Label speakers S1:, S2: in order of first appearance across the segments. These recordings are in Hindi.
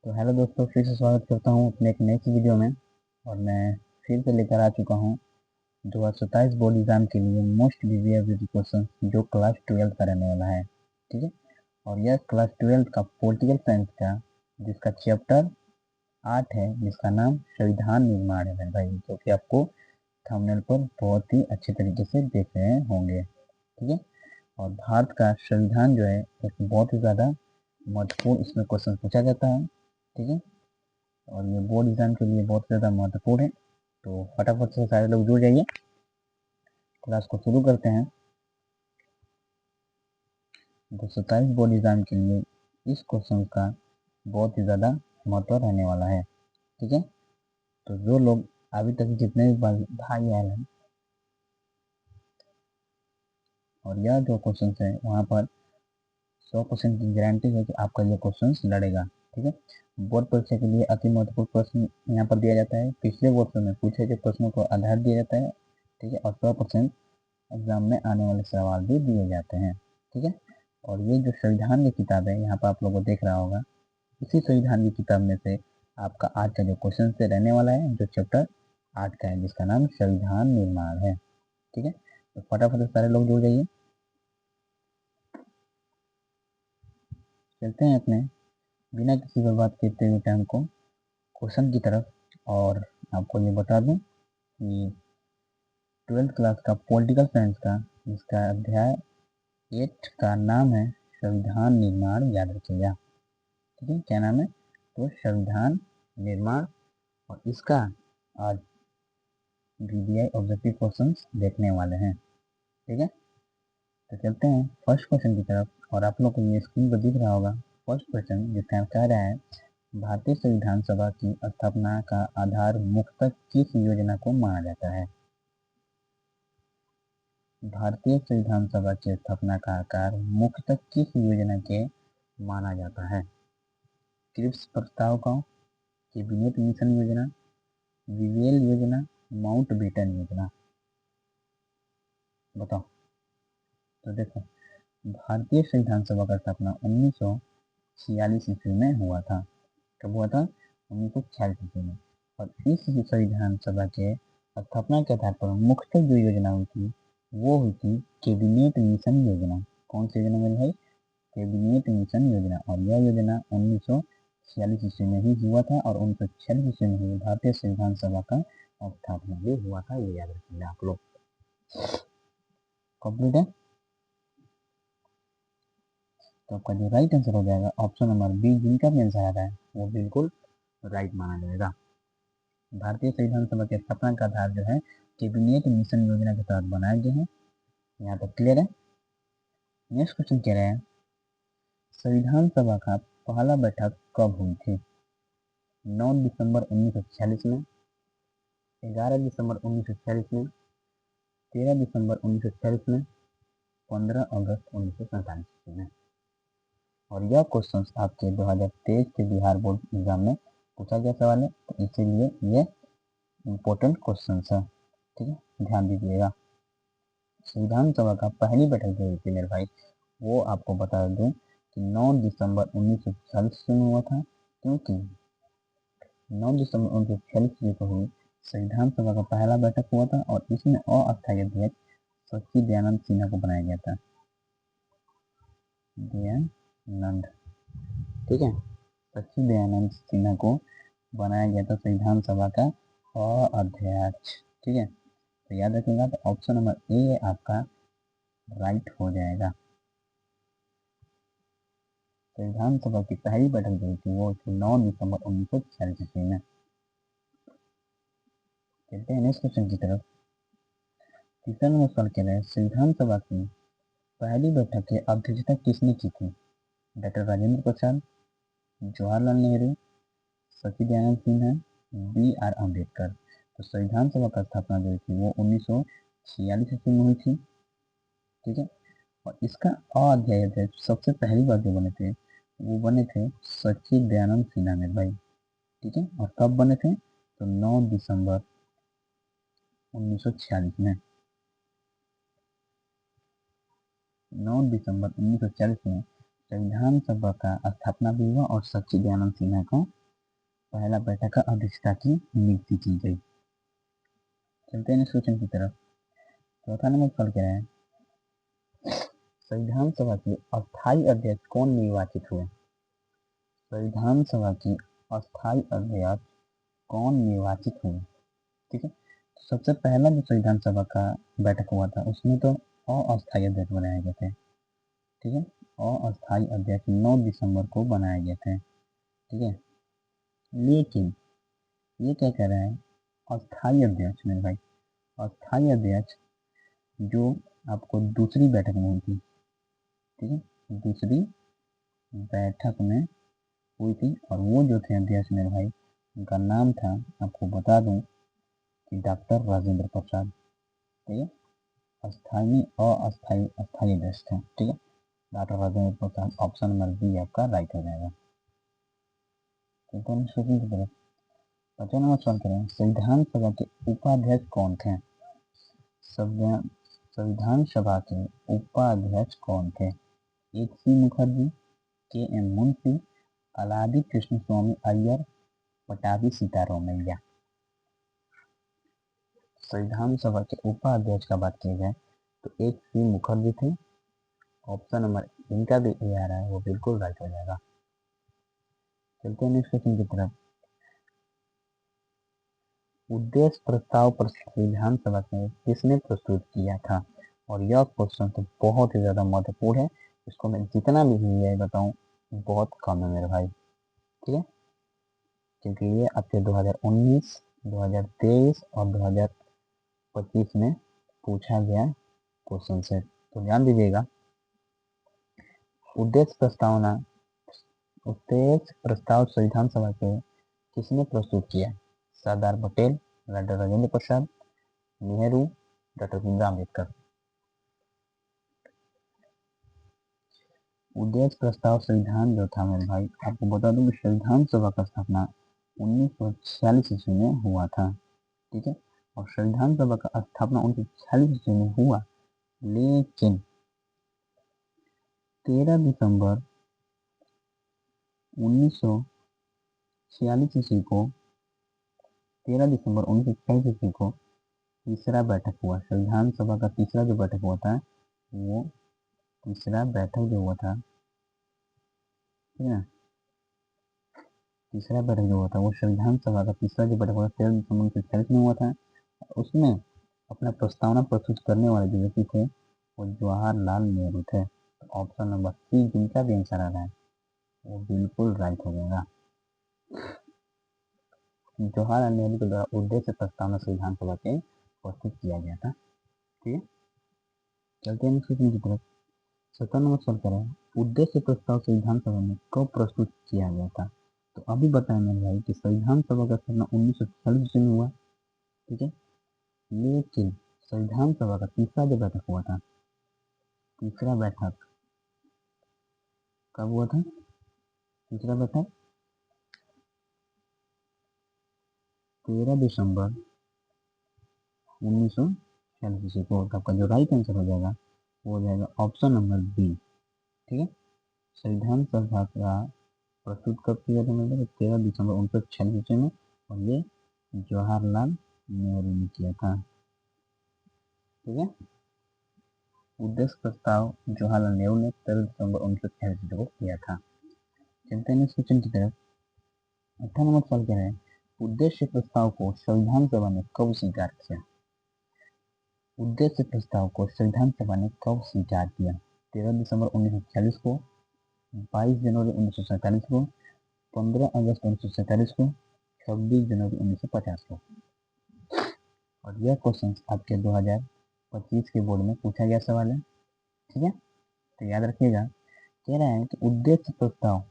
S1: तो हेलो दोस्तों, फिर से स्वागत करता हूँ अपने एक नई सी वीडियो में। और मैं फिर से लेकर आ चुका हूँ 2027 बोर्ड एग्जाम के लिए मोस्ट प्रीवियस क्वेश्चन जो क्लास 12 का रहने वाला है। ठीक है। और यह क्लास 12 का पॉलिटिकल साइंस का जिसका चैप्टर 8 है, जिसका नाम संविधान निर्माण है मेरे भाई, जो कि आपको थंबनेल पर बहुत ही अच्छे तरीके से देख रहे होंगे। ठीक है। और भारत का संविधान जो है एक बहुत ही ज़्यादा महत्वपूर्ण इसमें क्वेश्चन पूछा जाता है। ठीक है। और ये बोर्ड एग्जाम के लिए बहुत ज़्यादा महत्वपूर्ण है। तो फटाफट से सारे लोग जुड़ जाइए, क्लास को शुरू करते हैं। 227 बोर्ड एग्जाम के लिए इस क्वेश्चन का बहुत ही ज़्यादा महत्व रहने वाला है। ठीक है। तो जो लोग अभी तक जितने भी भाई आए हैं, और यह जो क्वेश्चन है वहाँ पर 100% की गारंटी है कि आपका ये क्वेश्चन लड़ेगा। ठीक है। बोर्ड परीक्षा के लिए अति महत्वपूर्ण प्रश्न यहाँ पर दिया जाता है। पिछले वर्षों में पूछे गए प्रश्नों को आधार दिया जाता है। ठीक है। और 100% एग्जाम में आने वाले सवाल भी दिए जाते हैं। ठीक है। और ये जो संविधान की किताब है, यहाँ पर आप लोगों को देख रहा होगा, इसी संविधान की किताब में से आपका आज का जो क्वेश्चन से रहने वाला है, जो चैप्टर 8 का है, जिसका नाम संविधान निर्माण है। ठीक है। तो फटाफट से सारे लोग जुड़ जाइए, चलते हैं अपने बिना किसी बर्बाद करते हुए टाइम को क्वेश्चन की तरफ। और आपको ये बता दूं कि 12th क्लास का पॉलिटिकल साइंस का इसका अध्याय 8 का नाम है संविधान निर्माण, याद रखिएगा। ठीक है। क्या नाम है? तो संविधान निर्माण। और इसका आज वीवीआई ऑब्जेक्टिव क्वेश्चंस देखने वाले हैं। ठीक है। तो चलते हैं फर्स्ट क्वेश्चन की तरफ। और आप लोग को ये स्क्रीन पर दिख रहा होगा फर्स्ट क्वेश्चन, जिसका कह रहा है भारतीय संविधान सभा की स्थापना का आधार मुख्यतः किस योजना को माना जाता है? भारतीय संविधान सभा की स्थापना का आकार मुख्यतः किस योजना के माना जाता है? क्रिप्स प्रस्ताव का, कैबिनेट मिशन योजना, विवेल योजना, माउंटबेटन योजना। बताओ। तो देखो, भारतीय संविधान सभा का स्थापना 1946 ईस्वी में हुआ था। कब हुआ था? 1946 ईस्वी में। और इस संविधान सभा के स्थापना के आधार पर मुख्यतः जो योजना हुई थी वो हुई थी कैबिनेट मिशन योजना। कौन सी योजना मेरे भाई? कैबिनेट मिशन योजना। और यह योजना 1946 ईस्वी में ही हुआ था। और 1946 ईस्वी में ही भारतीय संविधान सभा का स्थापना भी हुआ था, ये याद रखिएगा आप लोग। कंप्लीट है। तो आपका जो राइट आंसर हो जाएगा ऑप्शन नंबर बी, जिनका भी आंसर आता है वो बिल्कुल राइट माना जाएगा। भारतीय संविधान सभा की स्थापना का आधार जो है कैबिनेट मिशन योजना के तहत बनाए गए हैं। यहाँ तक क्लियर है। नेक्स्ट क्वेश्चन कह रहे हैं संविधान सभा का पहला बैठक कब हुई थी? 9 दिसंबर 1946 में, 11 दिसंबर 1946 में, 13 दिसंबर 1946 में, 15 अगस्त 1947 में। और यह क्वेश्चन आपके 2023 के बिहार बोर्ड एग्जाम में पूछा गया सवाल है, तो इसीलिए ये इम्पोर्टेंट क्वेश्चन है। ठीक है। ध्यान दीजिएगा। संविधान सभा का पहली बैठक जो हुई थी मेरे भाई, वो आपको बता दूं कि 9 दिसंबर 1946 में हुआ था। क्योंकि 9 दिसंबर 1946 को हुई संविधान सभा का पहला बैठक हुआ था। और इसमें अस्थायी अध्यक्ष सच्ची दयानंद सिन्हा को बनाया गया था। दयानंद। ठीक है। सच्ची दयानंद सिन्हा को बनाया गया था संविधान सभा का अध्यक्ष। ठीक है। तो याद रखिएगा। तो ऑप्शन नंबर ए आपका राइट हो जाएगा। संविधान सभा की पहली बैठक जो थी वो थी 9 दिसंबर 1946 ईस्वी में। चलते हैं नेक्स्ट क्वेश्चन की तरफ। तीसरा नंबर सवाल कह रहे हैं संविधान सभा की पहली बैठक की अध्यक्षता किसने की थी? डॉक्टर राजेंद्र प्रसाद, जवाहरलाल नेहरू, सच्ची दयानंद सिन्हा, बी आर अम्बेडकर। तो संविधान सभा का स्थापना जो थी वो 1946 ईस्वी में हुई थी। ठीक है। और इसका अध्याय अध्यक्ष सबसे पहली बार जो बने थे वो बने थे सच्ची दयानंद सिन्हा मेरे भाई। ठीक है। और कब बने थे? तो 9 दिसंबर 1946 में। 9 दिसंबर 1946 में संविधान सभा का स्थापना भी हुआ और सच्चिदानंद सिन्हा को पहला बैठक का अध्यक्षता की नियुक्ति की गई। चलते हैं क्वेश्चन की तरफ। चौथा नंबर सवाल कह रहे हैं, संविधान सभा के अस्थायी अध्यक्ष कौन निर्वाचित हुए? संविधान सभा की अस्थायी अध्यक्ष कौन निर्वाचित हुए? ठीक है, तो सबसे पहला जो संविधान सभा का बैठक हुआ था उसमें तो अस्थायी अध्यक्ष बनाए गए थे। ठीक है, अस्थायी अध्यक्ष 9 दिसंबर को बनाए गए थे। ठीक है, लेकिन ये क्या कह रहे हैं, अस्थायी अध्यक्ष मेरे भाई, अस्थायी अध्यक्ष जो आपको दूसरी बैठक में हुई थी, ठीक है, दूसरी बैठक में हुई थी, और वो जो थे अध्यक्ष मेरे भाई, उनका नाम था, आपको बता दूं कि डॉक्टर राजेंद्र प्रसाद। ठीक है, अस्थायी अस्थायी अस्थायी अध्यक्ष थे। ठीक है, doctor Rajendra Prasad, option number B आपका राइट हो जाएगा। सेकंड की तरफ 5वां नंबर सवाल करें, संविधान सभा के उपाध्यक्ष कौन थे? संविधान सभा के उपाध्यक्ष कौन थे? एक सी मुखर्जी, के एम मुंशी, अलादी कृष्ण स्वामी अय्यर, पटाभी सीतारामैया। संविधान सभा के उपाध्यक्ष का बात की जाए तो एक सी मुखर्जी थे, ऑप्शन नंबर इनका भी ए आ रहा है, वो बिल्कुल राइट हो जाएगा। चलते हैं नेक्स्ट क्वेश्चन की तरफ। उद्देश्य प्रस्ताव पर संविधान सभा में किसने प्रस्तुत किया था? और यह क्वेश्चन तो बहुत ही ज्यादा महत्वपूर्ण है, इसको मैं जितना भी है बताऊं बहुत कम है मेरे भाई। ठीक है, क्योंकि ये आपके 2019, 2023 और 2025 में पूछा गया क्वेश्चन है, तो ध्यान दीजिएगा। उद्देश्य प्रस्ताव संविधान सभा के किसने प्रस्तुत किया? Sardar Patel, doctor Rajendra Prasad, Nehru, doctor Bhimrao Ambedkar. उद्देश्य प्रस्ताव संविधान जो था मेरे भाई, आपको बता दूं कि संविधान सभा का स्थापना 1946 ईस्वी में हुआ था। ठीक है, और संविधान सभा का स्थापना 1946 ईस्वी में हुआ, लेकिन 13 दिसंबर 1946 ईस्वी को 13 दिसंबर 1946 ईस्वी को तीसरा बैठक हुआ। संविधान सभा का तीसरा जो बैठक हुआ था, वो तीसरा बैठक जो हुआ था, ठीक है, तीसरा बैठक जो हुआ था वो संविधान सभा का तीसरा जो बैठक हुआ 13 दिसंबर 1946 में हुआ था। उसमें अपना प्रस्तावना प्रस्तुत करने वाले जो व्यक्ति थे वो जवाहरलाल नेहरू थे। ऑप्शन नंबर सी जिनका भी आंसर आ रहा है वो बिल्कुल राइट हो जाएगा। जवाहरलाल नेहरू के द्वारा उद्देश्य प्रस्तावना संविधान सभा के प्रस्तुत किया गया था। ठीक है, चलते हैं क्वेश्चन की तरफ। 17 नंबर सवाल करें, उद्देश्य प्रस्ताव संविधान सभा में कब प्रस्तुत किया गया था? तो अभी बताया मेरे भाई कि संविधान सभा का स्थापना 1946 में हुआ। ठीक है, लेकिन संविधान सभा का तीसरा जो बैठक हुआ था, तीसरा बैठक कब हुआ था? तीसरा बैठक 13 दिसंबर 1946 को। आपका जो राइट आंसर हो जाएगा वो हो जाएगा ऑप्शन नंबर बी। ठीक है, संविधान सभा का प्रस्तुत कब किया था मैंने? 13 दिसंबर 1946 में, और ये जवाहरलाल नेहरू ने किया था। ठीक है, उद्देश्य प्रस्ताव जवाहरलाल नेहरू ने 13 दिसंबर 1946 को किया था। चलते हैं क्वेश्चन की तरफ। 18 नंबर सवाल कह रहे हैं, उद्देश्य प्रस्ताव को संविधान सभा ने कब स्वीकार किया? उद्देश्य प्रस्ताव को संविधान सभा ने कब स्वीकार किया? 13 दिसंबर 1946 को, 22 जनवरी 1947 को, 15 अगस्त 1947 को, 26 जनवरी 1950 को। और यह क्वेश्चन आपके 2025 के बोर्ड में पूछा गया सवाल है। ठीक है, तो याद रखिएगा। कह रहा है कि उद्देश्य प्रस्ताव,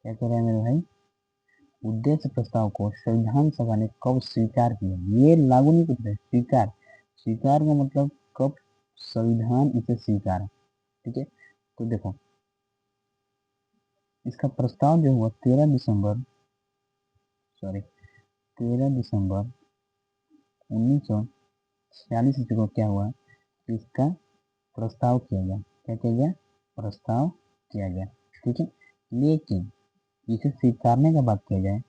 S1: क्या कह रहा है मेरे भाई, उद्देश्य प्रस्ताव को संविधान सभा ने कब स्वीकार किया? ये लागू नहीं करते, स्वीकार, स्वीकार का मतलब कब संविधान इसे स्वीकार। ठीक है, तो देखो इसका प्रस्ताव जो हुआ 13 दिसंबर 1946 ईस्वी को क्या हुआ, इसका प्रस्ताव किया गया। क्या किया गया? प्रस्ताव किया गया, ठीक है। लेकिन इसे स्वीकारने का बात किया जाए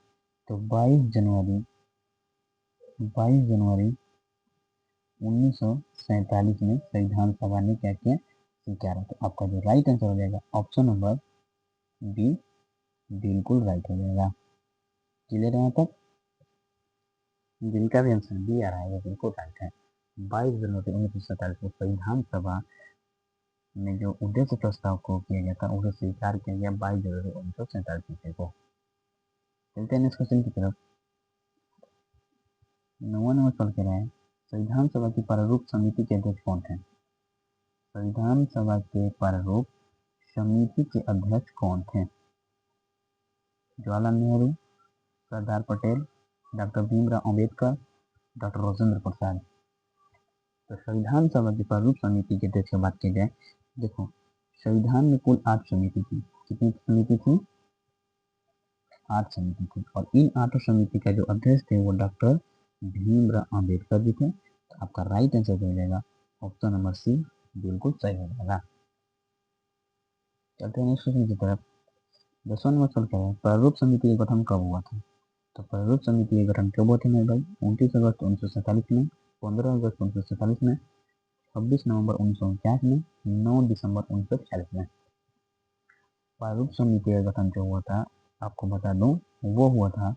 S1: तो 22 जनवरी 1947 में संविधान सभा ने क्या किया, स्वीकारा। तो आपका जो राइट आंसर हो जाएगा ऑप्शन नंबर बी बिल्कुल राइट हो जाएगा। क्लियर है यहाँ तक? जिनका भी आंसर बी आ रहा है वो बिल्कुल राइट है। 22 जनवरी 1947 को संविधान सभा में जो उद्देश्य प्रस्ताव को किया गया था उसे स्वीकार किया गया 22 जनवरी 1947 को। चलते हैं नेक्स्ट क्वेश्चन की तरफ। 9वां नंबर सवाल कह रहा है संविधान सभा की प्रारूप समिति के अध्यक्ष कौन थे? संविधान सभा के प्रारूप समिति के अध्यक्ष कौन थे? Jawaharlal Nehru, Sardar Patel, doctor Bhimrao Ambedkar, doctor Rajendra Prasad. तो संविधान सभा की प्रारूप समिति के अध्यक्ष की बात की जाए, देखो संविधान में कुल 8 समिति थी। कितनी समिति थी? 8 समिति थी। और इन 8 समिति का जो अध्यक्ष थे वो डॉक्टर भीमराव अंबेडकर जी थे। तो आपका राइट आंसर हो जाएगा ऑप्शन नंबर सी बिल्कुल सही हो जाएगा। चलते हैं नेक्स्ट क्वेश्चन की तरफ। 10वां नंबर सवाल क्या है प्रारूप समिति का गठन कब हुआ था? तो प्रारूप समिति का गठन कब हुआ था मेरे भाई? 29 अगस्त 1947 में, 15 अगस्त 1947 में, 26 नवंबर 1949 में, 9 दिसंबर 1946 में। प्रारूप समिति का गठन जो हुआ था आपको बता दूं वो हुआ था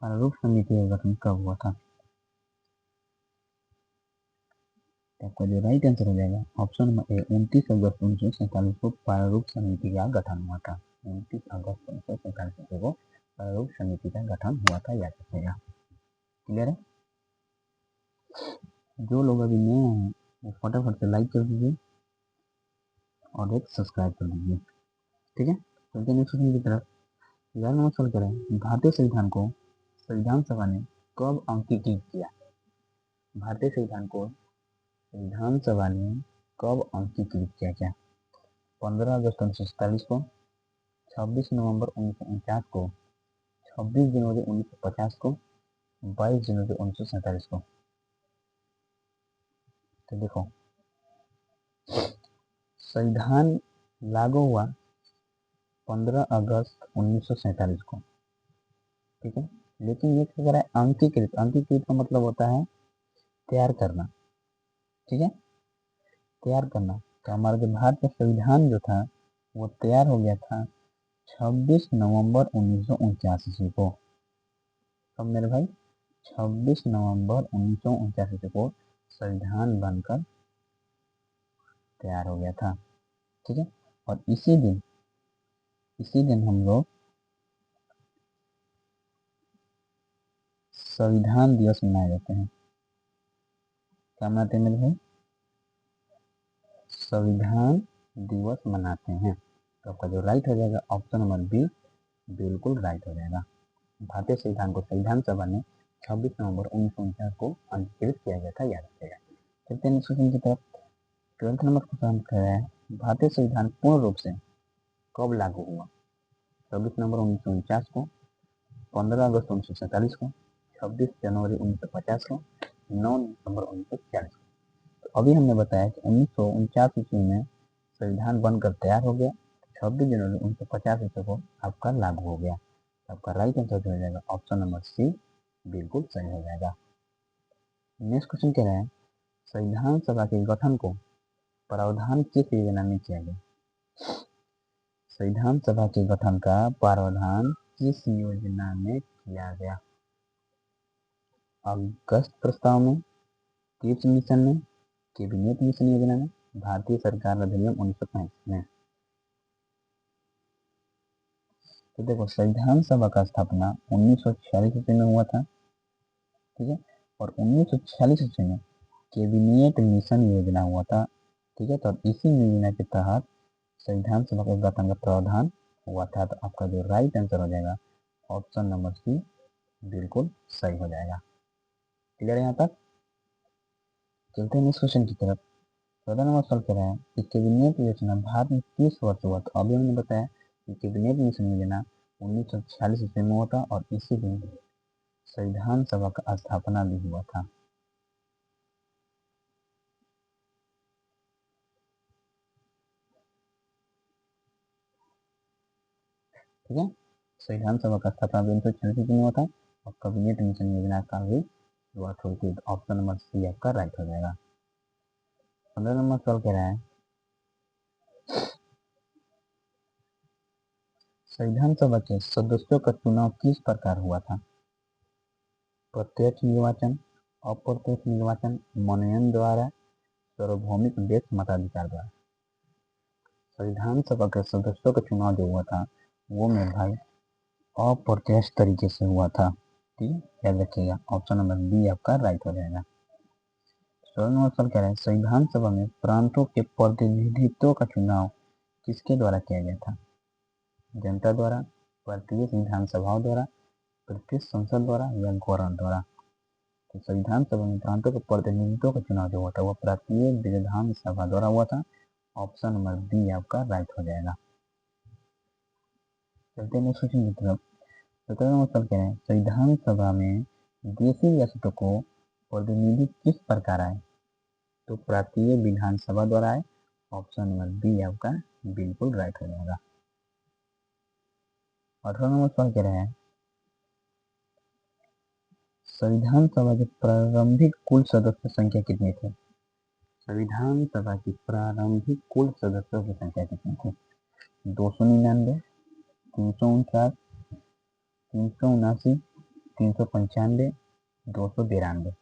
S1: प्रारूप समिति का गठन कब हुआ था? तो आपका जो राइट आंसर हो जाएगा ऑप्शन नंबर ए 29 अगस्त 1947 को प्रारूप समिति का गठन हुआ था। 29 अगस्त 1947 को प्रारूप समिति का गठन हुआ था, याद रखिएगा। क्लियर है? जो लोग अभी नए हैं वो फटाफट से लाइक कर दीजिए और एक सब्सक्राइब कर दीजिए, ठीक है। चलते नेक्स्ट क्वेश्चन की तरफ। 11वां नंबर सवाल करें भारतीय संविधान को संविधान सभा ने कब अंगीकृत किया? भारतीय संविधान को संविधान सभा ने कब अंगीकृत किया? क्या 15 अगस्त 1947 को, 26 नवंबर 1949 को, 26 जनवरी 1950 को, 22 जनवरी 1947 को? तो देखो संविधान लागू हुआ 15 अगस्त 1947 को, ठीक है। लेकिन ये क्या कह रहा है अंगीकृत, अंगीकृत का मतलब होता है तैयार करना, ठीक है, तैयार करना। तो हमारा जो भारत का संविधान जो था वो तैयार हो गया था 26 नवंबर 1949 को। कब मेरे भाई? 26 नवंबर 1949 को संविधान बनकर तैयार हो गया था, ठीक है। और इसी दिन हम लोग संविधान दिवस मनाए जाते हैं। क्या मनाते हैं मेरे भाई? संविधान दिवस मनाते हैं। तो आपका जो राइट हो जाएगा ऑप्शन नंबर बी बिल्कुल राइट हो जाएगा। भारतीय संविधान को संविधान सभा ने 26 नवंबर 1949 को अंगीकृत किया गया था, याद रखिएगा। चलते हैं क्वेश्चन की तरफ। 12वां नंबर क्वेश्चन है भारतीय संविधान पूर्ण रूप से कब लागू हुआ? 26 नवंबर 1949 को, 15 अगस्त 1947 को, 26 जनवरी 1950 को, 9 दिसंबर 1946 को। तो अभी हमने बताया कि 1949 ईस्वी में संविधान बनकर तैयार हो गया, 26 जनवरी 1950 ईस्वी को आपका लागू हो गया। तो आपका राइट आंसर हो जाएगा ऑप्शन नंबर सी बिल्कुल सही हो जाएगा। नेक्स्ट क्वेश्चन कह रहे हैं संविधान सभा के गठन को प्रावधान किस योजना में किया गया? संविधान सभा के गठन का प्रावधान किस योजना में किया गया? अगस्त प्रस्ताव में, क्रिप्स मिशन में, कैबिनेट मिशन योजना में, भारतीय सरकार अधिनियम 1965 में। तो देखो संविधान सभा का स्थापना 1946 ईस्वी में हुआ था, ठीक है। और 1946 ईस्वी में कैबिनेट मिशन योजना हुआ था, ठीक है। तो इसी योजना के तहत संविधान सभा के गठन का प्रावधान हुआ था। तो आपका जो राइट आंसर हो जाएगा ऑप्शन नंबर सी बिल्कुल सही हो जाएगा। क्लियर है यहाँ तक? चलते हैं नेक्स्ट क्वेश्चन की तरफ। 14 नंबर सवाल कह रहा है कि कैबिनेट योजना भारत में किस वर्ष हुआ? तो अभी हमने बताया कि कैबिनेट मिशन योजना 1946 ईस्वी में हुआ था और इसी दिन संविधान सभा का स्थापना भी हुआ था। ठीक है, संविधान सभा का स्थापना 1946 में हुआ था और कैबिनेट मिशन योजना का भी शुरुआत हुई थी। ऑप्शन नंबर सी आपका राइट हो जाएगा। 15 नंबर सवाल कह रहा है संविधान सभा के सदस्यों का चुनाव किस प्रकार हुआ था? प्रत्यक्ष निर्वाचन, अप्रत्यक्ष निर्वाचन, मनोनयन द्वारा, सार्वभौमिक व्यक्ति मताधिकार द्वारा। संविधान सभा के सदस्यों का चुनाव जो हुआ था वो मेरे भाई अप्रत्यक्ष तरीके से हुआ था। ठीक है, याद रखिएगा। ऑप्शन नंबर बी आपका राइट हो जाएगा। 16 नंबर सवाल कह रहे हैं संविधान सभा में प्रांतों के प्रतिनिधित्व का चुनाव किसके द्वारा किया गया था? जनता द्वारा, प्रत्येक विधानसभाओं द्वारा, ब्रिटिश संसद द्वारा या गवर्नर द्वारा। तो संविधान सभा में प्रांतों के प्रतिनिधित्व का चुनाव जो हुआ था वह प्रत्येक विधानसभा द्वारा हुआ था। ऑप्शन नंबर बी आपका राइट हो जाएगा। चलते हैं क्वेश्चन की तरफ। 17 नंबर सवाल कह रहे हैं संविधान सभा में देशी रियासतों को प्रतिनिधि किस प्रकार आए? तो प्रांतीय विधानसभा द्वारा आए। ऑप्शन नंबर बी आपका बिल्कुल राइट हो जाएगा। 18 नंबर सवाल कह रहे हैं संविधान सभा के प्रारंभिक कुल सदस्य संख्या कितनी थी? संविधान सभा की प्रारंभिक कुल सदस्यों की संख्या कितनी थी? 299, 349, 379, 395, 292।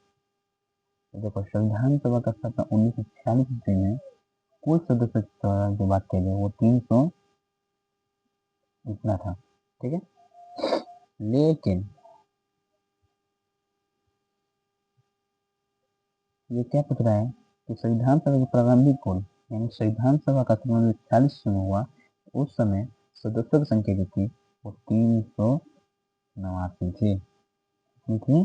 S1: देखो संविधान सभा का स्थापना 1946 ईस्वी में कुल सदस्यों की जो बात करें वो 300 इतना था। ठीक है, लेकिन ये क्या पूछ रहा है कि संविधान सभा की प्रारंभिक कुल यानी संविधान सभा का 1946 में हुआ उस समय सदस्यों की संख्या जो थी वो 389 थी। कितनी थी?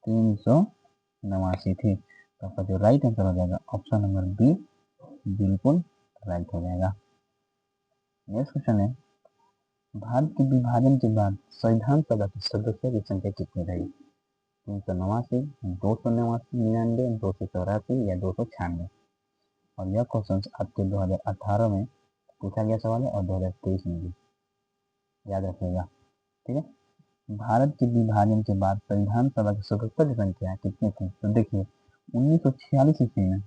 S1: 389 थी। तो आपका जो राइट आंसर हो जाएगा ऑप्शन नंबर बी बिल्कुल राइट हो जाएगा। नेक्स्ट क्वेश्चन है भारत के विभाजन के बाद संविधान सभा के सदस्यों की संख्या कितनी रही? 389, 289, 99, 284 या 296। और यह क्वेश्चन आपके 2018 में पूछा गया सवाल है और 2023 में भी, याद रखिएगा। ठीक है, भारत के विभाजन के बाद संविधान सभा के सदस्यों की संख्या कितनी थी? तो देखिए 1946 ईस्वी में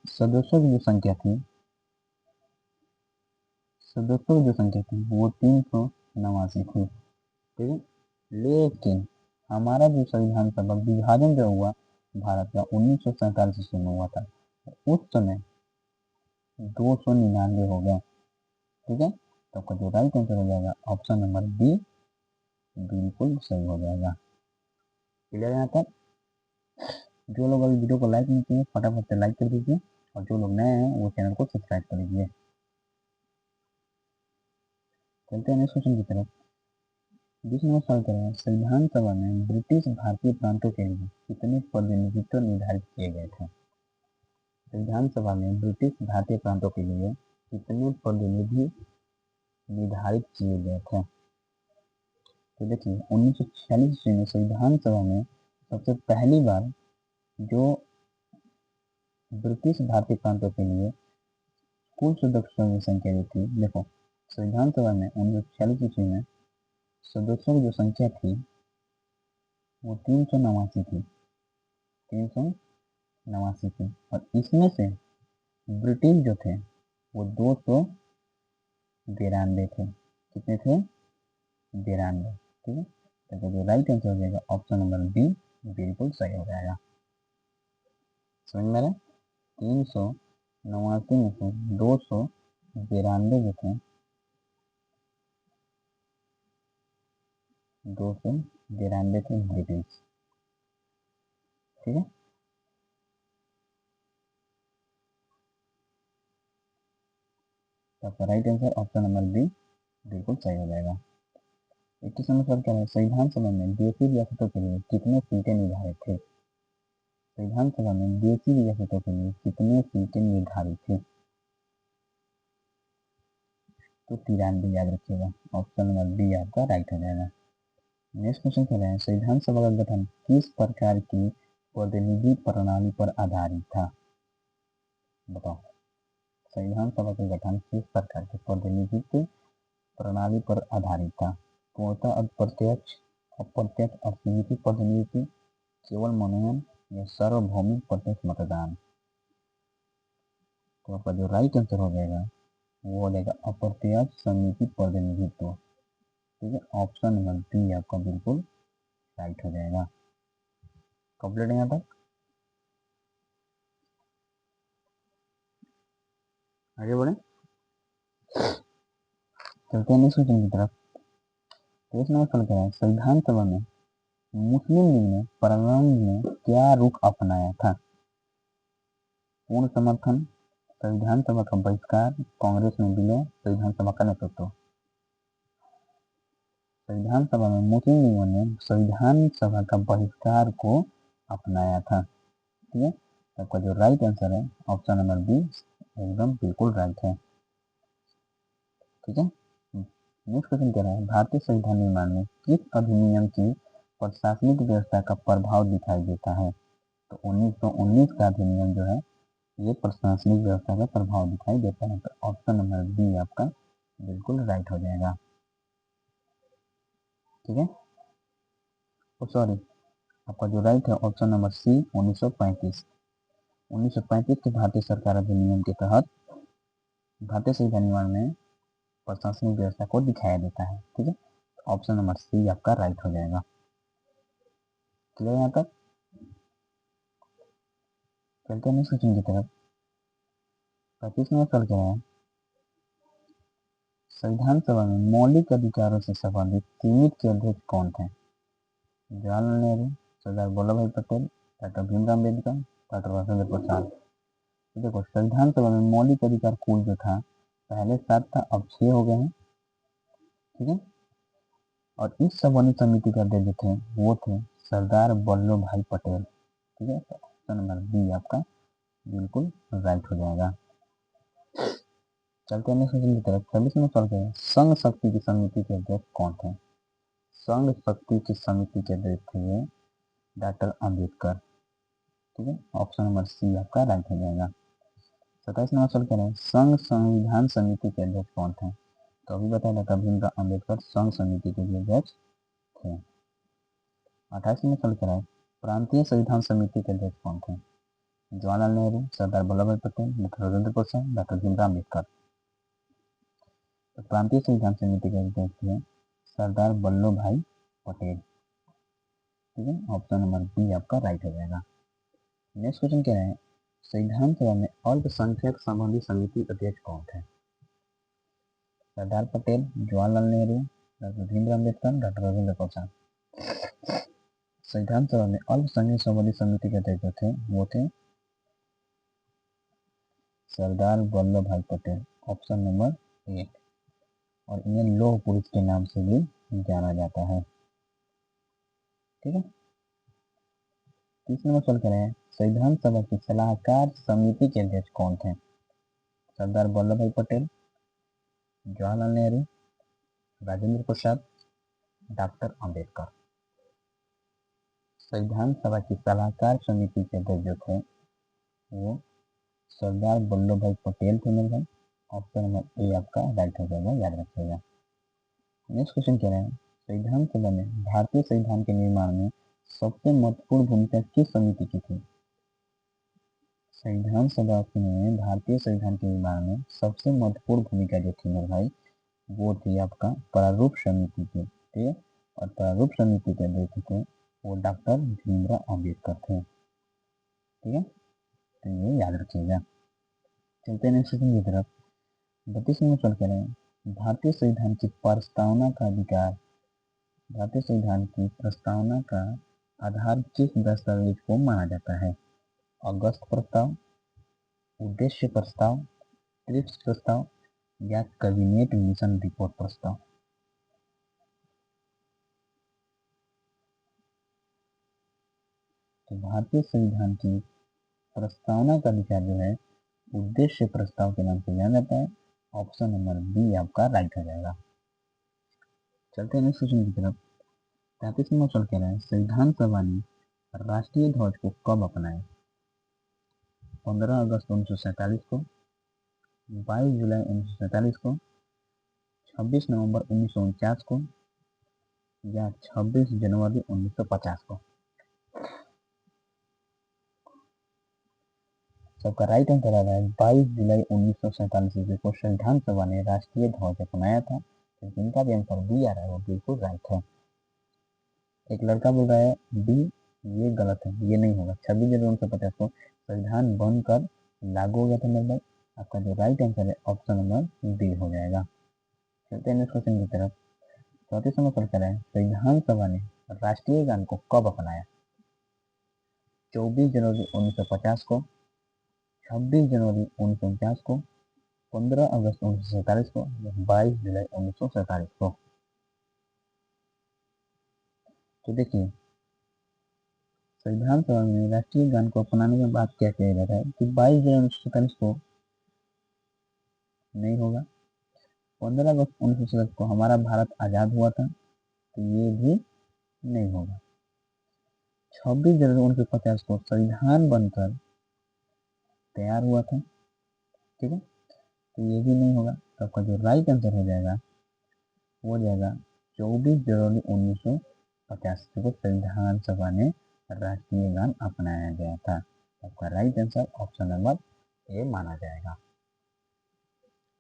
S1: सदस्यों की जो संख्या थी वो 389 थी। ठीक है, लेकिन हमारा जो संविधान सभा विभाजन जो हुआ भारत का 1947 ईस्वी में हुआ था उस समय 299 हो गया। ठीक है, तो आपका जो राइट आंसर हो जाएगा ऑप्शन नंबर बी बिल्कुल सही हो जाएगा। क्लियर है यहाँ तक? जो लोग अभी वीडियो को लाइक नहीं किए फटाफट से लाइक कर दीजिए और जो लोग नए हैं वो चैनल को सब्सक्राइब कर लीजिए। चलते हैं नेक्स्ट क्वेश्चन की तरफ। 20 नंबर सवाल करें संविधान सभा में ब्रिटिश भारतीय प्रांतों के लिए कितने प्रतिनिधित्व निर्धारित किए गए थे? संविधान सभा में ब्रिटिश भारतीय प्रांतों के लिए कितने प्रतिनिधि निर्धारित किए गए थे? तो देखिए 1946 ईस्वी में संविधान सभा में सबसे पहली बार जो ब्रिटिश भारतीय प्रांतों के लिए कुल सदस्यों की संख्या जो थी, देखो संविधान सभा में 1946 ईस्वी में सदस्यों की जो संख्या थी वो 389 थी। 389 थी और इसमें से ब्रिटिश जो थे वो 292 थे। कितने थे? 92। ठीक है, तो जो राइट आंसर हो जाएगा ऑप्शन नंबर बी बिल्कुल सही हो जाएगा। समझ में आ रहा है? 389 में से 292 जो थे 292 थे ब्रिटिश। ठीक है, तो आपका right answer option number B बिल्कुल सही हो जाएगा। 21 नंबर सवाल क्या है संविधान सभा में देशी रियासतों के लिए कितने सीटें निर्धारित थे? संविधान सभा में देशी रियासतों के लिए कितने सीटें निर्धारित थी? तो 93 याद रखिएगा। ऑप्शन नंबर बी आपका राइट हो जाएगा। नेक्स्ट क्वेश्चन कह रहे हैं संविधान सभा का गठन किस प्रकार की प्रतिनिधि प्रणाली पर आधारित था? बताओ, संविधान सभा का गठन किस प्रकार के प्रतिनिधित्व प्रणाली पर आधारित था? पूर्णतः अप्रत्यक्ष, अप्रत्यक्ष और सीमित प्रतिनिधित्व, केवल मनोनयन या सार्वभौमिक प्रत्यक्ष मतदान? तो आपका जो राइट आंसर हो जाएगा वो हो जाएगा अप्रत्यक्ष समिति प्रतिनिधित्व। ठीक है, ऑप्शन नंबर बी आपका बिल्कुल राइट हो जाएगा। कंप्लीट है यहाँ तक? आगे बढ़े, चलते हैं नेक्स्ट क्वेश्चन की तरफ। तो इसमें सवाल क्या है, संविधान सभा में मुस्लिम लीग ने प्रारंभ में क्या रुख अपनाया था? पूर्ण समर्थन, संविधान सभा का बहिष्कार, कांग्रेस में विलय, संविधान सभा का नेतृत्व? संविधान सभा में मुस्लिम लीगों ने संविधान सभा का बहिष्कार को अपनाया था। ठीक है, आपका जो राइट आंसर है ऑप्शन नंबर बी एकदम बिल्कुल राइट है। ठीक है, नेक्स्ट क्वेश्चन कह रहा है भारतीय संविधान निर्माण में किस अधिनियम की प्रशासनिक व्यवस्था का प्रभाव दिखाई देता है? तो 1919 का अधिनियम जो है ये प्रशासनिक व्यवस्था का प्रभाव दिखाई देता है। तो ऑप्शन नंबर बी आपका बिल्कुल राइट हो जाएगा। ठीक है, सॉरी, आपका जो राइट है ऑप्शन नंबर सी 1935। 1935 के भारतीय सरकार अधिनियम के तहत भारतीय संविधान निर्माण में प्रशासनिक व्यवस्था को दिखाया देता है। ठीक है, ऑप्शन नंबर सी आपका राइट हो जाएगा। क्लियर यहाँ तक? चलते हैं क्वेश्चन की तरफ। 25 नंबर सवाल क्या है, संविधान सभा में मौलिक अधिकारों से संबंधित सीमित के अध्यक्ष कौन थे? जवाहरलाल नेहरू, सरदार वल्लभ भाई पटेल, डॉक्टर भीमराव अम्बेडकर, डॉक्टर राजेंद्र प्रसाद? देखो, संविधान सभा में मौलिक अधिकार कुल जो था पहले 7 था, अब 6 हो गए हैं। ठीक है, और इस संबंधित समिति के अध्यक्ष जो थे वो थे सरदार वल्लभ भाई पटेल। ठीक है, तो ऑप्शन नंबर बी आपका बिल्कुल राइट हो जाएगा। चलते हैं नेक्स्ट क्वेश्चन की तरफ। 26 में चलते हैं संघ शक्ति की समिति के अध्यक्ष कौन थे? संघ शक्ति की समिति के अध्यक्ष थे डॉक्टर अम्बेडकर। ठीक है, ऑप्शन नंबर सी आपका राइट हो जाएगा। 27 नंबर सवाल करें संघ संविधान समिति के अध्यक्ष कौन थे? तो अभी बताया डॉक्टर भीमराव अम्बेडकर संघ समिति के अध्यक्ष थे। 28 में सवाल करें प्रांतीय संविधान समिति के अध्यक्ष कौन थे? जवाहरलाल नेहरू, सरदार वल्लभ भाई पटेल, डॉक्टर राजेंद्र प्रसाद, डॉक्टर भीमराव अम्बेडकर? तो प्रांतीय संविधान समिति के अध्यक्ष थे सरदार वल्लभ भाई पटेल। ठीक है, ऑप्शन नंबर बी आपका राइट हो जाएगा। नेक्स्ट क्वेश्चन क्या है, संविधान सभा में अल्पसंख्यक संबंधी समिति अध्यक्ष कौन थे? Sardar Patel, Jawaharlal Nehru, doctor Bhimrao Ambedkar, doctor Rajendra Prasad? संविधान सभा में अल्पसंख्यक संबंधी समिति के अध्यक्ष थे वो थे सरदार वल्लभ भाई पटेल, ऑप्शन नंबर ए। और इन्हें लौह पुरुष के नाम से भी जाना जाता है। ठीक है, 30 नंबर सवाल करें संविधान सभा की सलाहकार समिति के अध्यक्ष कौन थे? सरदार वल्लभ भाई पटेल, जवाहरलाल नेहरू, राजेंद्र प्रसाद, डॉक्टर अम्बेडकर? संविधान सभा की सलाहकार समिति के अध्यक्ष जो थे वो सरदार वल्लभ भाई पटेल थे मेरे भाई। ऑप्शन नंबर ए आपका राइट हो जाएगा, याद रखिएगा। नेक्स्ट क्वेश्चन कह रहे हैं संविधान सभा में भारतीय संविधान के निर्माण में सबसे महत्वपूर्ण भूमिका किस समिति की थी? संविधान सभा में भारतीय संविधान के निर्माण में सबसे महत्वपूर्ण भूमिका जो थी मेरे भाई वो थी आपका प्रारूप समिति की। ठीक है, और प्रारूप समिति के अध्यक्ष थे वो डॉक्टर भीमराव अम्बेडकर थे। ठीक है, तो ये याद रखिएगा। चलते हैं नेक्स्ट क्वेश्चन की तरफ। 32 नंबर सवाल कह रहे हैं भारतीय संविधान की प्रस्तावना का अधिकार, भारतीय संविधान की प्रस्तावना का आधार किस दस्तावेज को माना जाता है? अगस्त प्रस्ताव, उद्देश्य प्रस्ताव, ट्रिप्स प्रस्ताव या कैबिनेट मिशन रिपोर्ट प्रस्ताव? तो भारतीय संविधान की प्रस्तावना का अधिकार जो है उद्देश्य प्रस्ताव के नाम से जाना जाता है। ऑप्शन नंबर बी आपका राइट हो जाएगा। चलते हैं नेक्स्ट क्वेश्चन की तरफ। 35 नंबर सवाल कह रहे हैं संविधान सभा ने राष्ट्रीय ध्वज को कब अपनाया? 15 अगस्त 1947 को, 22 जुलाई 1947 को, 26 नवंबर 1949 को, या 26 जनवरी 1950 को? सबका राइट आंसर आ रहा है 22 जुलाई 1947 को संविधान सभा ने राष्ट्रीय ध्वज अपनाया था। तो जिनका भी आंसर बी आ रहा है वो बिल्कुल राइट है। एक लड़का बोल रहा है बी, ये गलत है, ये नहीं होगा। 26 जनवरी 1950 को संविधान बनकर लागू हो गया था मेरे भाई। आपका जो राइट आंसर है ऑप्शन नंबर बी हो जाएगा। चलते हैं नेक्स्ट क्वेश्चन की तरफ। 34 नंबर सवाल है संविधान सभा ने राष्ट्रीय गान को कब अपनाया? 24 जनवरी 1950 को, 26 जनवरी 1949 को, 15 अगस्त 1947 को, 22 जुलाई 1947 को? तो देखिए संविधान सभा में राष्ट्रीय गान को अपनाने के बाद क्या किया जाता है कि 22 जुलाई 1947 को नहीं होगा, 15 अगस्त 1947 को हमारा भारत आजाद हुआ था तो ये भी नहीं होगा, 26 जनवरी 1950 को संविधान बनकर तैयार हुआ था, ठीक है, तो ये भी नहीं होगा। तो आपका जो राइट आंसर हो जाएगा वो हो जाएगा 24 जनवरी 1950 को संविधान सभा ने राष्ट्रीय गान अपनाया गया था। आपका right answer option number A माना जाएगा।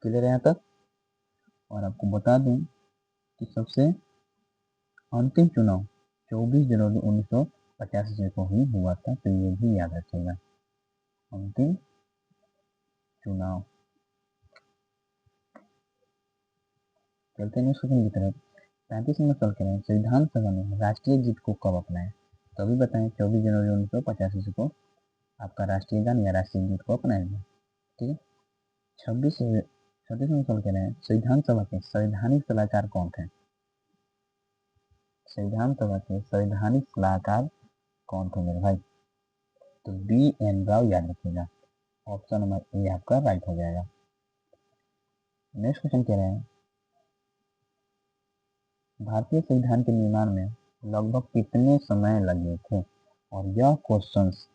S1: क्लियर है यहाँ तक? और आपको बता दूं कि सबसे अंतिम चुनाव 24 जनवरी 1985 को ही हुआ था, तो ये भी याद रखिएगा। अंतिम चुनाव। चलते हैं क्वेश्चन की तरफ। 35 नंबर सवाल करें संविधान सभा ने राष्ट्रीय गीत को कब अपनाया? तो अभी बताएं 24 जनवरी 1985 को आपका राष्ट्रीय गान या राष्ट्रीय गीत को अपनाया गया, ठीक है। 26 नंबर सवाल कह रहे हैं संविधान सभा के संवैधानिक सलाहकार कौन थे? संविधान सभा के संवैधानिक सलाहकार कौन थे मेरे भाई? तो बी एन राव याद रखिएगा। ऑप्शन नंबर ए आपका राइट हो जाएगा। नेक्स्ट क्वेश्चन कह रहे हैं भारतीय संविधान के निर्माण में लगभग कितने समय लगे थे? और यह क्वेश्चंस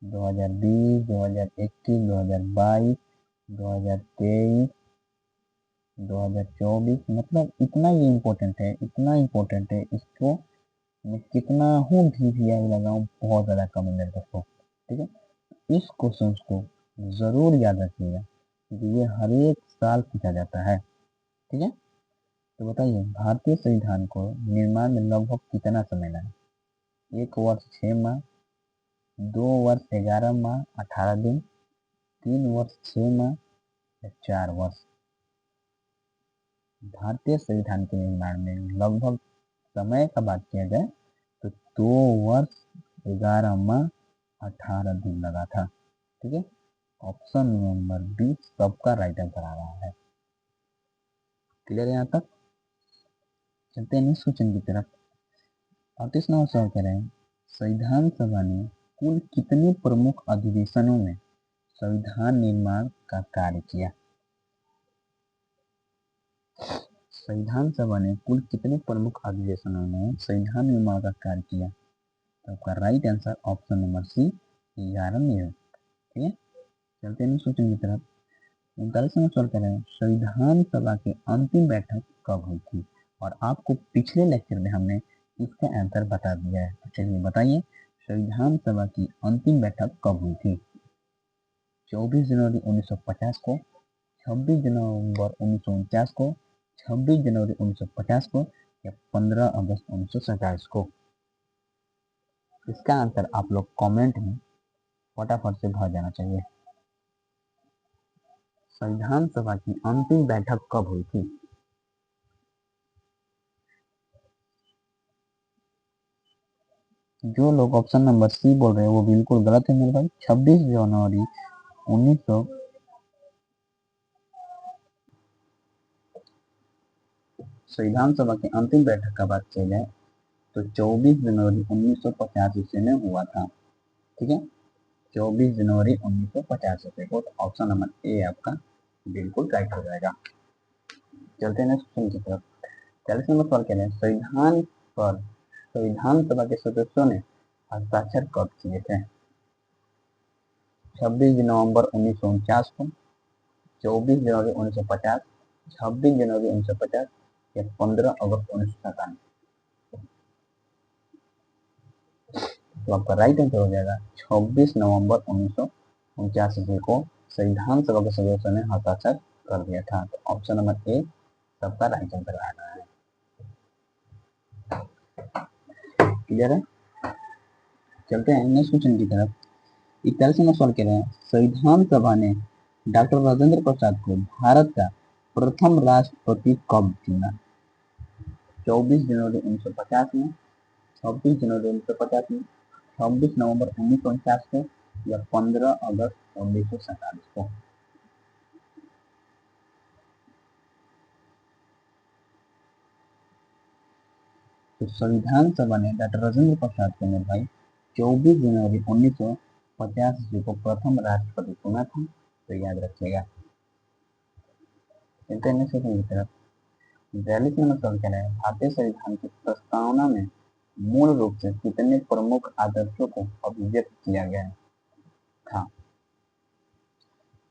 S1: 2020, 2021, 2022, 2023, 2024 मतलब इतना ये इम्पोर्टेंट है, इतना इम्पोर्टेंट है, इसको मैं कितना हूँ भी आई लगाऊं बहुत ज़्यादा कम है मेरे दोस्तों, ठीक है। इस क्वेश्चन को ज़रूर याद रखिएगा क्योंकि ये हर एक साल पूछा जाता है, ठीक है। तो बताइए भारतीय संविधान को निर्माण में लगभग कितना समय लगा? 1 वर्ष 6 माह, 2 वर्ष 11 माह 18 दिन, 3 वर्ष 6 माह या 4 वर्ष? भारतीय संविधान के निर्माण में लगभग समय का बात किया जाए तो 2 वर्ष 11 माह 18 दिन लगा था, ठीक है। ऑप्शन नंबर बी सबका राइट आंसर आ रहा है। क्लियर है यहाँ तक? चलते हैं नेक्स्ट क्वेश्चन की तरफ। 38 नंबर सवाल कह रहे हैं संविधान सभा ने कुल कितने प्रमुख अधिवेशनों में संविधान निर्माण का कार्य किया? संविधान सभा ने कुल कितने प्रमुख अधिवेशनों में संविधान निर्माण का कार्य किया? तो आपका right answer option number C 11 में है, ठीक है। चलते हैं क्वेश्चन की तरफ। 39 नंबर सवाल कर रहे हैं संविधान सभा की अंतिम बैठक कब हुई थी? और आपको पिछले लेक्चर में हमने इसका आंसर बता दिया है, तो चलिए बताइए संविधान सभा की अंतिम बैठक कब हुई थी? 24 जनवरी 1950 को, 26 नवंबर 1949 को, 26 जनवरी 1950 को या 15 अगस्त 1947 को? इसका आंसर आप लोग कमेंट में फटाफट से भर जाना चाहिए। संविधान सभा की अंतिम बैठक कब हुई थी? जो लोग ऑप्शन नंबर सी बोल रहे हैं वो बिल्कुल गलत है मेरे भाई। 26 जनवरी 1900 संविधान सभा की अंतिम बैठक का बात किया जाए तो 24 जनवरी 1950 ईस्वी में हुआ था, ठीक है। 24 जनवरी 1950 ईस्वी को ऑप्शन नंबर ए आपका बिल्कुल राइट हो जाएगा। चलते हैं नेक्स्ट क्वेश्चन की तरफ। 40 नंबर सवाल कह रहे हैं संविधान पर संविधान सभा के सदस्यों ने हस्ताक्षर कब किए थे? 26 नवंबर 1949 को, 24 जनवरी 1950, 26 जनवरी 1950 या 15 अगस्त 1997। तो आपका राइट आंसर हो जाएगा 26 नवंबर 1949 को संविधान सभा के सदस्यों ने हस्ताक्षर कर दिया था। तो ऑप्शन नंबर ए सबका राइट आंसर आ रहा है। क्लियर है? चलते हैं नेक्स्ट क्वेश्चन की तरफ। 41वां सवाल कह रहे हैं, संविधान सभा ने डॉक्टर राजेंद्र प्रसाद को भारत का प्रथम राष्ट्रपति कब चुना? 24 जनवरी 1950 में, 26 जनवरी 1950 में, 26 नवंबर 1949 को या 15 अगस्त 1947 को। तो संविधान सभा ने डॉक्टर राजेंद्र प्रसाद को मेरे भाई 24 जनवरी 1985 को प्रथम राष्ट्रपति चुना था। तो याद रखिएगा। नेक्स्ट क्वेश्चन की तरफ। 42वां सवाल कह रहा है, भारतीय संविधान की प्रस्तावना में मूल रूप से कितने प्रमुख आदर्शों को अभिव्यक्त किया गया था?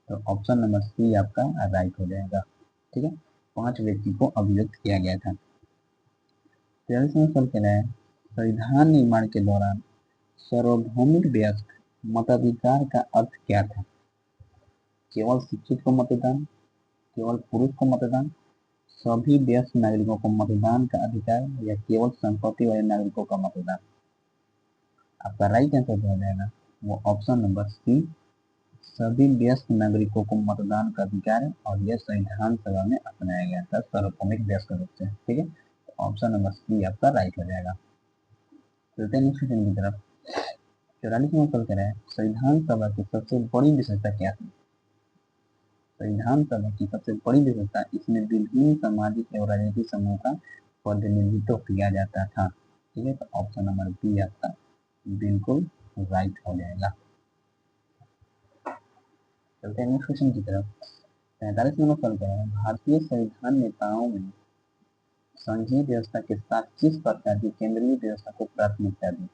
S1: तो ऑप्शन नंबर सी आपका राइट हो जाएगा। ठीक है, 5 व्यक्ति को अभिव्यक्त किया गया था। 43वां सवाल कह रहा है, संविधान निर्माण के दौरान सार्वभौमिक वयस्क मताधिकार का अर्थ क्या था? केवल शिक्षित को मतदान, केवल पुरुष को मतदान, सभी वयस्क नागरिकों को मतदान का अधिकार या केवल संपत्ति वाले नागरिकों का मतदान? आपका राइट आंसर हो जाएगा वो ऑप्शन नंबर सी, सभी वयस्क नागरिकों को मतदान का अधिकार है और यह संविधान सभा में अपनाया गया था सार्वभौमिक वयस्क रूप से। ठीक है, तो ऑप्शन नंबर सी आपका राइट हो जाएगा। चलते हैं नेक्स्ट क्वेश्चन की तरफ। 44वां सवाल कह रहा है, संविधान सभा की सबसे बड़ी विशेषता क्या थी? संविधान सभा की सबसे बड़ी विशेषता, इसमें विभिन्न सामाजिक एवं राजनीतिक समूह का प्रतिनिधित्व किया जाता था। ठीक है, तो ऑप्शन नंबर बी आपका बिल्कुल राइट हो जाएगा। चलते हैं नेक्स्ट क्वेश्चन की तरफ। 45वां सवाल कह रहा है, भारतीय संविधान नेताओं में संघीय व्यवस्था के साथ किस प्रकार की केंद्रीय व्यवस्था को प्राथमिकता दी?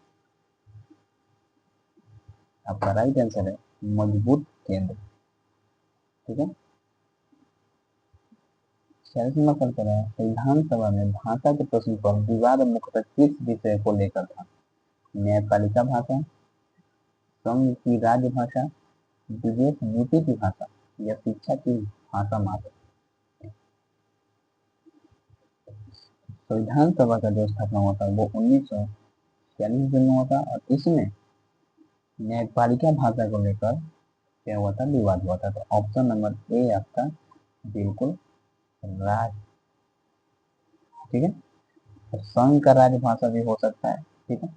S1: आपका राइट आंसर है मजबूत केंद्र। ठीक है, 46वां सवाल कह रहा है, संविधान सभा में भाषा के प्रश्न पर विवाद मुख्यतः किस विषय को लेकर था? न्यायपालिका भाषा, संघ की राजभाषा, विदेश नीति की भाषा या शिक्षा की भाषा मात्र? संविधान सभा का जो स्थापना हुआ था वो 1946 में हुआ था और इसमें न्यायपालिका भाषा को लेकर क्या हुआ था? विवाद हुआ था। तो ऑप्शन नंबर ए आपका बिल्कुल राज। ठीक है, तो संघ का राजभाषा भी हो सकता है। ठीक है,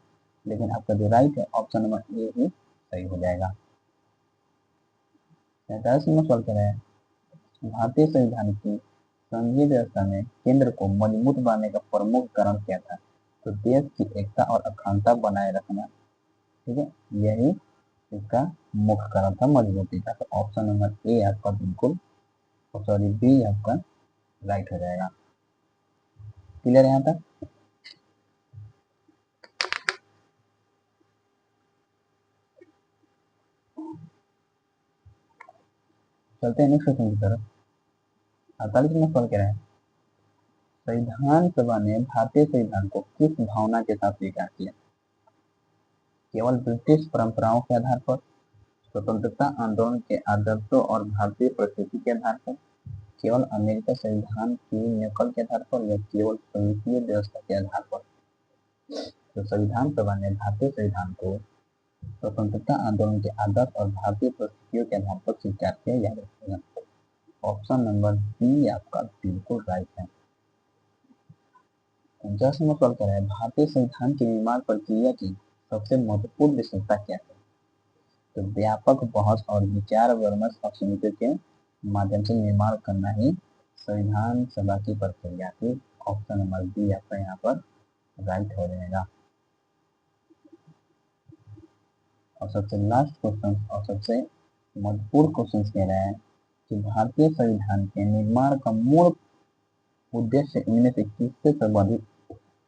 S1: लेकिन आपका जो राइट है ऑप्शन नंबर ए ही सही हो जाएगा। 47वां सवाल कह रहे हैं, भारतीय संविधान की संघीय व्यवस्था में केंद्र को मजबूत बनाने का प्रमुख कारण क्या था? तो देश की एकता और अखंडता बनाए रखना। ठीक है, यही इसका मुख्य कारण था मजबूती का। तो ऑप्शन नंबर ए आपका बिल्कुल, सॉरी बी आपका राइट हो जाएगा। क्लियर यहाँ तक? चलते हैं नेक्स्ट क्वेश्चन की तरफ। 48वां सवाल कह रहे हैं, संविधान सभा ने भारतीय संविधान को किस भावना के साथ स्वीकार किया? केवल ब्रिटिश परंपराओं के आधार पर, स्वतंत्रता आंदोलन के आदर्शों और भारतीय परिस्थिति के आधार पर, केवल अमेरिका संविधान की नकल के आधार पर या केवल संघीय व्यवस्था के आधार पर? तो संविधान सभा ने भारतीय संविधान को स्वतंत्रता आंदोलन के आदर्श और भारतीय परिस्थितियों के आधार पर स्वीकार किया। याद रखिएगा, ऑप्शन नंबर बी आपका बिल्कुल राइट है। 49वां सवाल कह रहा है, भारतीय संविधान की निर्माण प्रक्रिया की सबसे महत्वपूर्ण विशेषता क्या है? तो व्यापक बहस और विचार विमर्श और समितियों के माध्यम से निर्माण करना ही संविधान सभा की प्रक्रिया थी। ऑप्शन नंबर बी आपका यहाँ पर राइट हो जाएगा। और सबसे लास्ट क्वेश्चन और सबसे महत्वपूर्ण क्वेश्चन कह रहे हैं कि भारतीय संविधान के निर्माण का मूल उद्देश्य इनमें से किससे संबंधित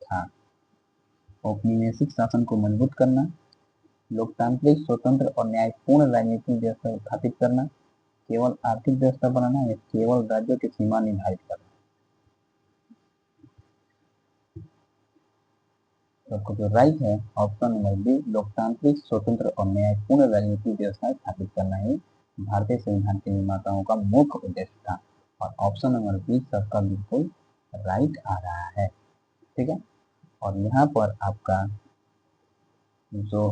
S1: था? औपनिवेशिक शासन को मजबूत करना, लोकतांत्रिक स्वतंत्र और न्यायपूर्ण राजनीतिक व्यवस्था स्थापित करना, केवल आर्थिक व्यवस्था बनाना या केवल राज्यों की सीमा निर्धारित करना। तो आपको जो राइट है ऑप्शन नंबर बी, लोकतांत्रिक स्वतंत्र और न्यायपूर्ण राजनीतिक व्यवस्था स्थापित करना ही भारतीय संविधान के निर्माताओं का मुख्य उद्देश्य था। और ऑप्शन नंबर बी सबका बिल्कुल राइट आ रहा है। ठीक है, और यहाँ पर आपका जो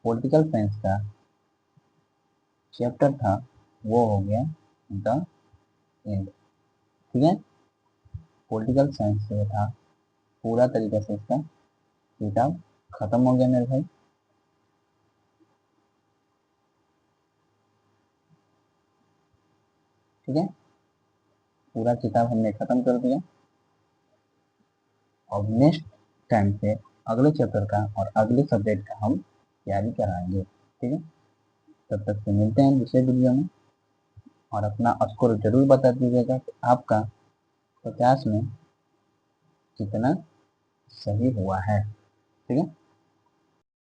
S1: पॉलिटिकल साइंस का चैप्टर था वो हो गया द एंड। ठीक है, पॉलिटिकल साइंस जो था पूरा तरीके से इसका किताब खत्म हो गया मेरे भाई। ठीक है, पूरा किताब हमने खत्म कर दिया। और नेक्स्ट टाइम से अगले चैप्टर का और अगले सब्जेक्ट का हम तैयारी कराएंगे। ठीक है, तब तक से मिलते हैं दूसरे वीडियो में। और अपना स्कोर जरूर बता दीजिएगा कि आपका 50 में कितना सही हुआ है। ठीक है।